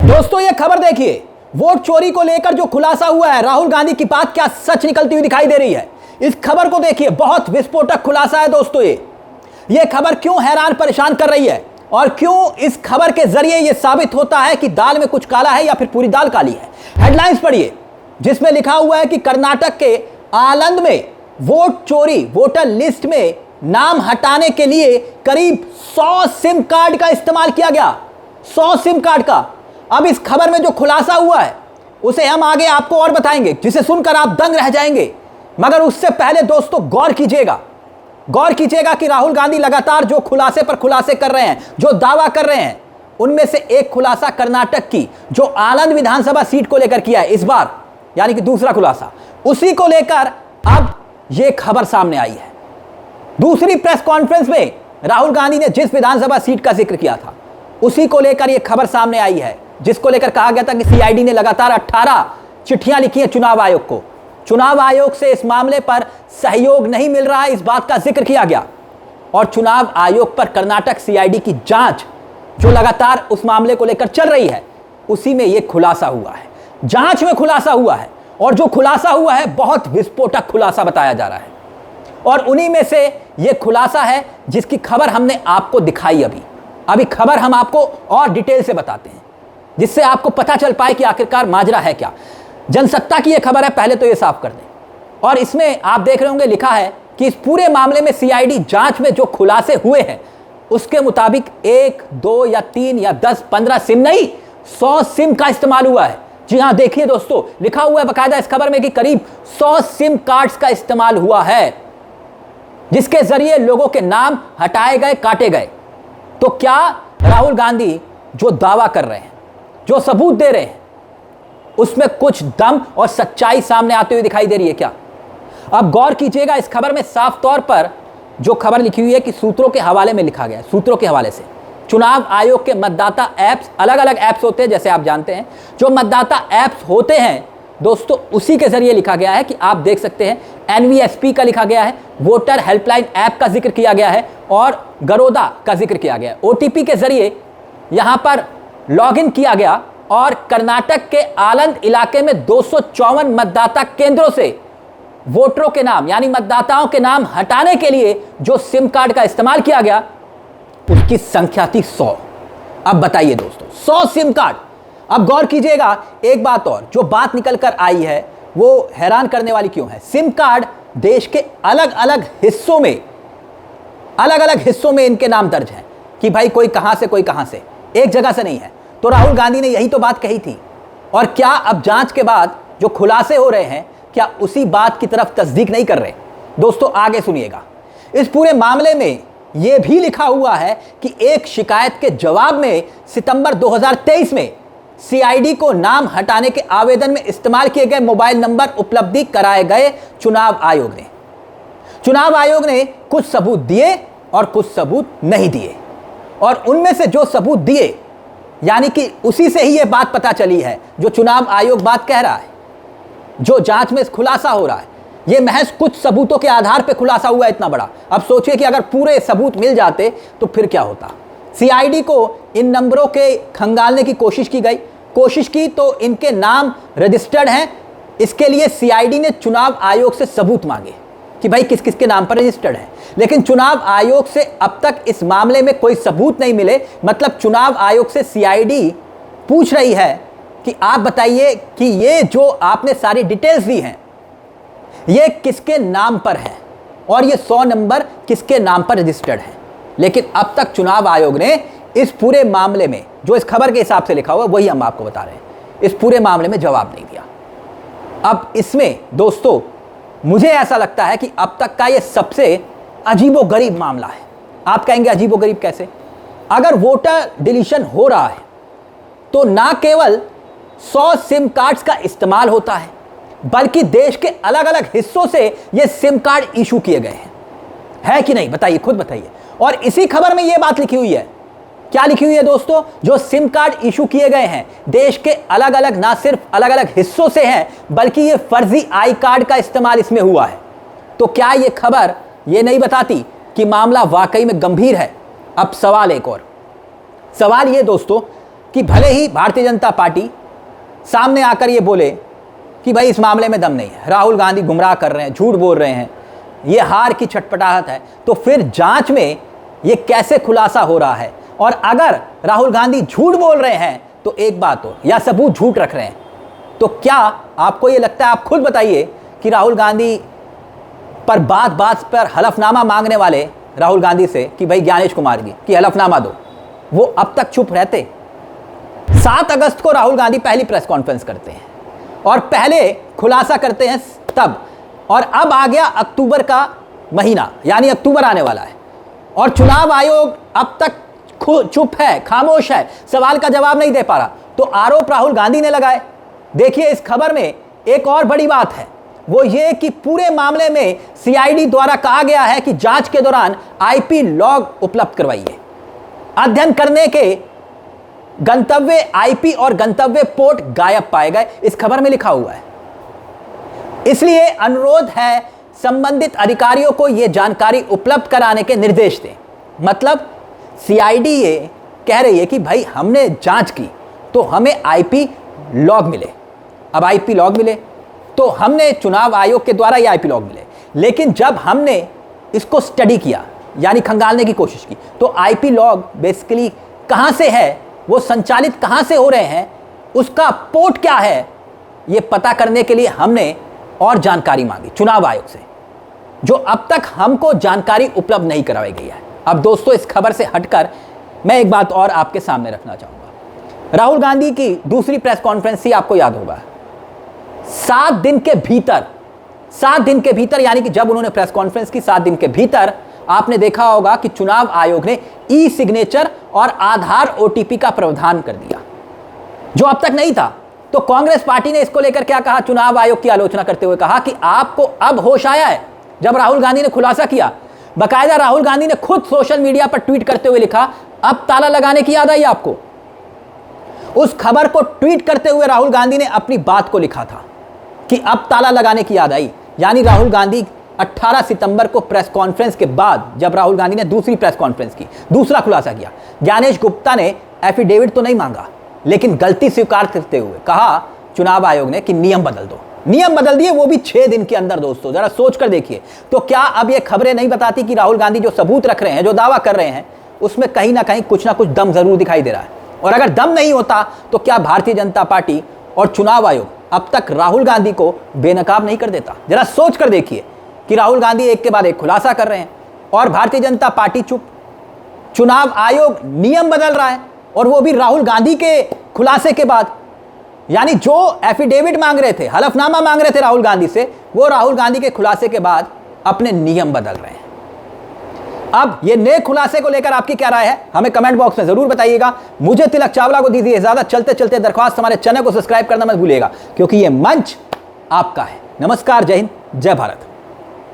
दोस्तों ये खबर देखिए, वोट चोरी को लेकर जो खुलासा हुआ है, राहुल गांधी की बात क्या सच निकलती हुई दिखाई दे रही है। इस खबर को देखिए, बहुत विस्फोटक खुलासा है दोस्तों। ये खबर क्यों हैरान परेशान कर रही है और क्यों इस खबर के जरिए यह साबित होता है कि दाल में कुछ काला है या फिर पूरी दाल काली है। हेडलाइंस पढ़िए, जिसमें लिखा हुआ है कि कर्नाटक के आलंद में वोट चोरी, वोटर लिस्ट में नाम हटाने के लिए करीब 100 सिम कार्ड का इस्तेमाल किया गया। 100 सिम कार्ड का। अब इस खबर में जो खुलासा हुआ है उसे हम आगे आपको और बताएंगे, जिसे सुनकर आप दंग रह जाएंगे। मगर उससे पहले दोस्तों गौर कीजिएगा कि राहुल गांधी लगातार जो खुलासे पर खुलासे कर रहे हैं, जो दावा कर रहे हैं, उनमें से एक खुलासा कर्नाटक की जो आनंद विधानसभा सीट को लेकर किया है इस बार, यानी कि दूसरा खुलासा, उसी को लेकर अब यह खबर सामने आई है। दूसरी प्रेस कॉन्फ्रेंस में राहुल गांधी ने जिस विधानसभा सीट का जिक्र किया था उसी को लेकर यह खबर सामने आई है, जिसको लेकर कहा गया था कि सीआईडी ने लगातार 18 चिट्ठियां लिखी हैं चुनाव आयोग को। चुनाव आयोग से इस मामले पर सहयोग नहीं मिल रहा है, इस बात का जिक्र किया गया। और चुनाव आयोग पर कर्नाटक सीआईडी की जांच जो लगातार उस मामले को लेकर चल रही है, उसी में यह खुलासा हुआ है। जांच में खुलासा हुआ है और जो खुलासा हुआ है बहुत विस्फोटक खुलासा बताया जा रहा है। और उन्हीं में से यह खुलासा है जिसकी खबर हमने आपको दिखाई। अभी खबर हम आपको और डिटेल से बताते हैं, जिससे आपको पता चल पाए कि आखिरकार माजरा है क्या। जनसत्ता की यह खबर है, पहले तो यह साफ कर दें। और इसमें आप देख रहे होंगे लिखा है कि इस पूरे मामले में सीआईडी जांच में जो खुलासे हुए हैं उसके मुताबिक 1, 2 या 3 या 10, 15 सिम नहीं, 100 सिम का इस्तेमाल हुआ है। जी हां, देखिए दोस्तों, लिखा हुआ है बकायदा इस खबर में कि करीब 100 सिम कार्ड्स का इस्तेमाल हुआ है, जिसके जरिए लोगों के नाम हटाए गए, काटे गए। तो क्या राहुल गांधी जो दावा कर रहे हैं, जो सबूत दे रहे हैं, उसमें कुछ दम और सच्चाई सामने आते हुए दिखाई दे रही है क्या? अब गौर कीजिएगा, इस खबर में साफ तौर पर जो खबर लिखी हुई है कि सूत्रों के हवाले में लिखा गया है। सूत्रों के हवाले से चुनाव आयोग के मतदाता ऐप्स, अलग अलग ऐप्स होते हैं जैसे आप जानते हैं, जो मतदाता ऐप्स होते हैं दोस्तों, उसी के जरिए लिखा गया है कि आप देख सकते हैं एनवीएसपी का लिखा गया है, वोटर हेल्पलाइन ऐप का जिक्र किया गया है और गरोदा का जिक्र किया गया है। ओटीपी के जरिए यहां पर लॉगिन किया गया और कर्नाटक के आलंद इलाके में 254 मतदाता केंद्रों से वोटरों के नाम, यानी मतदाताओं के नाम हटाने के लिए जो सिम कार्ड का इस्तेमाल किया गया उसकी संख्या थी 100। अब बताइए दोस्तों, 100 सिम कार्ड। अब गौर कीजिएगा, एक बात और जो बात निकल कर आई है वो हैरान करने वाली क्यों है। सिम कार्ड देश के अलग अलग हिस्सों में इनके नाम दर्ज हैं कि भाई कोई कहां से, कोई कहां से, एक जगह से नहीं है। तो राहुल गांधी ने यही तो बात कही थी। और क्या अब जांच के बाद जो खुलासे हो रहे हैं, क्या उसी बात की तरफ तस्दीक नहीं कर रहे? दोस्तों आगे सुनिएगा, इस पूरे मामले में यह भी लिखा हुआ है कि एक शिकायत के जवाब में सितंबर 2023 में सीआईडी को नाम हटाने के आवेदन में इस्तेमाल किए गए मोबाइल नंबर उपलब्धि कराए गए चुनाव आयोग ने कुछ सबूत दिए और कुछ सबूत नहीं दिए। और उनमें से जो सबूत दिए, यानी कि उसी से ही यह बात पता चली है जो चुनाव आयोग बात कह रहा है, जो जांच में खुलासा हो रहा है, यह महज कुछ सबूतों के आधार पर खुलासा हुआ है इतना बड़ा। अब सोचिए कि अगर पूरे सबूत मिल जाते तो फिर क्या होता। सीआईडी को इन नंबरों के खंगालने की कोशिश की तो इनके नाम रजिस्टर्ड हैं। इसके लिए सीआईडी ने चुनाव आयोग से सबूत मांगे कि भाई किस किस के नाम पर रजिस्टर्ड है, लेकिन चुनाव आयोग से अब तक इस मामले में कोई सबूत नहीं मिले। मतलब चुनाव आयोग से सीआईडी पूछ रही है कि आप बताइए कि ये जो आपने सारी डिटेल्स दी हैं ये किसके नाम पर है और ये 100 नंबर किसके नाम पर रजिस्टर्ड है। लेकिन अब तक चुनाव आयोग ने इस पूरे मामले में, जो इस खबर के हिसाब से लिखा हुआ वही हम आपको बता रहे हैं, इस पूरे मामले में जवाब नहीं दिया। अब इसमें दोस्तों मुझे ऐसा लगता है कि अब तक का यह सबसे अजीबोगरीब मामला है। आप कहेंगे अजीबोगरीब कैसे? अगर वोटर डिलीशन हो रहा है तो ना केवल 100 सिम कार्ड्स का इस्तेमाल होता है, बल्कि देश के अलग अलग हिस्सों से ये सिम कार्ड इशू किए गए हैं, है कि नहीं? बताइए, खुद बताइए। और इसी खबर में यह बात लिखी हुई है, क्या लिखी हुई है दोस्तों? जो सिम कार्ड इशू किए गए हैं देश के अलग अलग, ना सिर्फ अलग अलग हिस्सों से हैं, बल्कि ये फर्जी आई कार्ड का इस्तेमाल इसमें हुआ है। तो क्या ये खबर ये नहीं बताती कि मामला वाकई में गंभीर है? अब सवाल एक और, सवाल ये दोस्तों कि भले ही भारतीय जनता पार्टी सामने आकर ये बोले कि भाई इस मामले में दम नहीं है, राहुल गांधी गुमराह कर रहे हैं, झूठ बोल रहे हैं, ये हार की छटपटाहट है, तो फिर जांच में ये कैसे खुलासा हो रहा है? और अगर राहुल गांधी झूठ बोल रहे हैं तो एक बात हो, या सबूत झूठ रख रहे हैं, तो क्या आपको ये लगता है, आप खुद बताइए, कि राहुल गांधी पर बात बात पर हलफनामा मांगने वाले राहुल गांधी से कि भाई ज्ञानेश कुमार जी की हलफनामा दो, वो अब तक चुप रहते? 7 अगस्त को राहुल गांधी पहली प्रेस कॉन्फ्रेंस करते हैं और पहले खुलासा करते हैं तब, और अब आ गया अक्टूबर का महीना, यानी अक्टूबर आने वाला है, और चुनाव आयोग अब तक चुप है, खामोश है, सवाल का जवाब नहीं दे पा रहा। तो आरोप राहुल गांधी ने लगाए। देखिए, इस खबर में एक और बड़ी बात है, वो ये कि पूरे मामले में सीआईडी द्वारा कहा गया है कि जांच के दौरान आईपी लॉग उपलब्ध करवाइए। अध्ययन करने के गंतव्य आईपी और गंतव्य पोर्ट गायब पाए गए, इस खबर में लिखा हुआ है। इसलिए अनुरोध है संबंधित अधिकारियों को यह जानकारी उपलब्ध कराने के निर्देश दें। मतलब सीआईडी ये कह रही है कि भाई हमने जांच की तो हमें आईपी लॉग मिले। अब आईपी लॉग मिले तो हमने चुनाव आयोग के द्वारा ये आईपी लॉग मिले, लेकिन जब हमने इसको स्टडी किया, यानी खंगालने की कोशिश की, तो आईपी लॉग बेसिकली कहां से है, वो संचालित कहां से हो रहे हैं, उसका पोर्ट क्या है, ये पता करने के लिए हमने और जानकारी मांगी चुनाव आयोग से, जो अब तक हमको जानकारी उपलब्ध नहीं करवाई गई है। अब दोस्तों, इस खबर से हटकर मैं एक बात और आपके सामने रखना चाहूंगा। राहुल गांधी की दूसरी प्रेस कॉन्फ्रेंस थी, आपको याद होगा, 7 दिन के भीतर, यानी कि जब उन्होंने प्रेस कॉन्फ्रेंस की 7 दिन के भीतर आपने देखा होगा कि चुनाव आयोग ने ई सिग्नेचर और आधार ओटीपी का प्रावधान कर दिया, जो अब तक नहीं था। तो कांग्रेस पार्टी ने इसको लेकर क्या कहा, चुनाव आयोग की आलोचना करते हुए कहा कि आपको अब होश आया है, जब राहुल गांधी ने खुलासा किया। बकायदा राहुल गांधी ने खुद सोशल मीडिया पर ट्वीट करते हुए लिखा, अब ताला लगाने की याद आई आपको। उस खबर को ट्वीट करते हुए राहुल गांधी ने अपनी बात को लिखा था कि अब ताला लगाने की याद आई। यानी राहुल गांधी 18 सितंबर को प्रेस कॉन्फ्रेंस के बाद, जब राहुल गांधी ने दूसरी प्रेस कॉन्फ्रेंस की, दूसरा खुलासा किया, ज्ञानेश गुप्ता ने एफिडेविट तो नहीं मांगा, लेकिन गलती स्वीकार करते हुए कहा चुनाव आयोग ने कि नियम बदल दो। नियम बदल दिए, वो भी 6 दिन के अंदर। दोस्तों, जरा सोच कर देखिए, तो क्या अब ये खबरें नहीं बताती कि राहुल गांधी जो सबूत रख रहे हैं, जो दावा कर रहे हैं, उसमें कहीं ना कहीं कुछ ना कुछ दम जरूर दिखाई दे रहा है? और अगर दम नहीं होता तो क्या भारतीय जनता पार्टी और चुनाव आयोग अब तक राहुल गांधी को बेनकाब नहीं कर देता? जरा सोच कर देखिए कि राहुल गांधी एक के बाद एक खुलासा कर रहे हैं और भारतीय जनता पार्टी चुप, चुनाव आयोग नियम बदल रहा है, और वो भी राहुल गांधी के खुलासे के बाद। यानी जो एफिडेविट मांग रहे थे, हलफनामा मांग रहे थे राहुल गांधी से, वो राहुल गांधी के खुलासे के बाद अपने नियम बदल रहे हैं। अब ये नए खुलासे को लेकर आपकी क्या राय है, हमें कमेंट बॉक्स में जरूर बताइएगा। मुझे तिलक चावला को दीजिए इजाजत। चलते चलते दरख्वास्त, हमारे चैनल को सब्सक्राइब करना मत भूलिएगा, क्योंकि ये मंच आपका है। नमस्कार, जय हिंद, जय भारत।